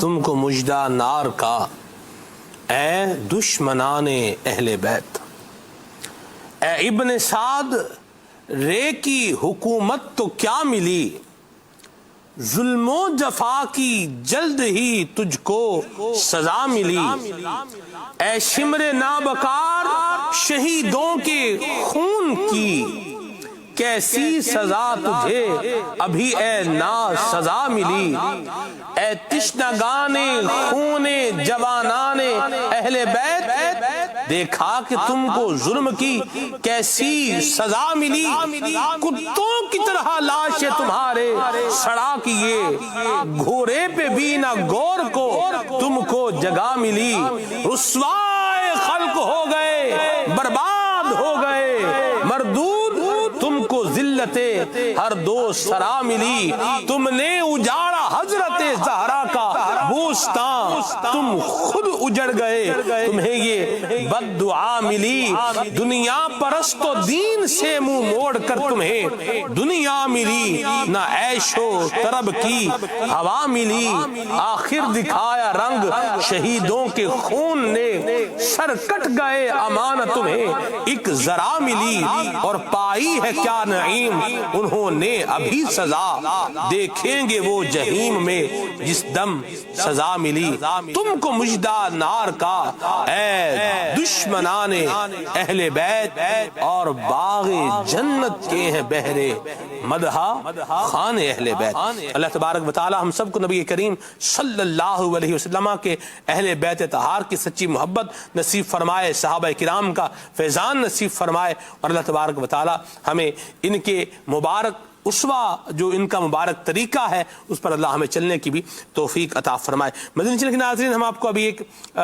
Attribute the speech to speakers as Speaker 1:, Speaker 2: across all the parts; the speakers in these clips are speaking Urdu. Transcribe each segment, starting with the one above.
Speaker 1: تم کو مجدہ نار کا اے دشمنان اہل بیت۔ اے ابن سعد رے کی حکومت تو کیا ملی، ظلم و جفا کی جلد ہی تجھ کو سزا ملی۔ اے شمر نابکار شہیدوں کے خون کی کیسی سزا تجھے ابھی اے نا سزا ملی۔ اے تشنگان خون جوانان اہل بیت، دیکھا کہ تم کو ظلم کی کیسی سزا ملی۔ کتوں کی طرح لاش تمہارے سڑا کیے، گھوڑے پہ بھی نہ گور کو تم کو جگہ ملی۔ رسوائے خلق ہو گئے، برباد ہو گئے مردود، تم کو ذلت ہر دو سرا ملی۔ تم نے اجاڑا حضرت زہرا کا بوستان، تم خود اجڑ گئے، تمہیں یہ بد دعا ملی۔ دنیا پرست و دین سے منہ موڑ کر تمہیں دنیا ملی، نہ عیش و طرب کی ہوا ملی۔ آخر دکھایا رنگ شہیدوں کے خون نے، سر کٹ گئے امانت تمہیں ایک ذرا ملی۔ اور پائی ہے کیا نعیم انہوں نے ابھی سزا، دیکھیں گے وہ جہنم میں جس دم سزا ملی۔ تم کو مجدہ نار کا اے دشمنان اہل بیت، اور باغ جنت کے ہیں بہرے مدحہ خان اہل بیت۔ اللہ تبارک و تعالی ہم سب کو نبی کریم صلی اللہ علیہ وسلم کے اہل بیت طہار کی سچی محبت نصیب فرمائے، صحابہ کرام کا فیضان نصیب فرمائے، اور اللہ تبارک و تعالی ہمیں ان کے مبارک اسوہ جو ان کا مبارک طریقہ ہے اس پر اللہ ہمیں چلنے کی بھی توفیق عطا فرمائے۔ مدنی چینل کے ناظرین، ہم آپ کو ابھی ایک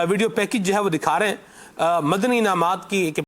Speaker 1: ویڈیو پیکج جو ہے وہ دکھا رہے ہیں مدنی انعامات کی۔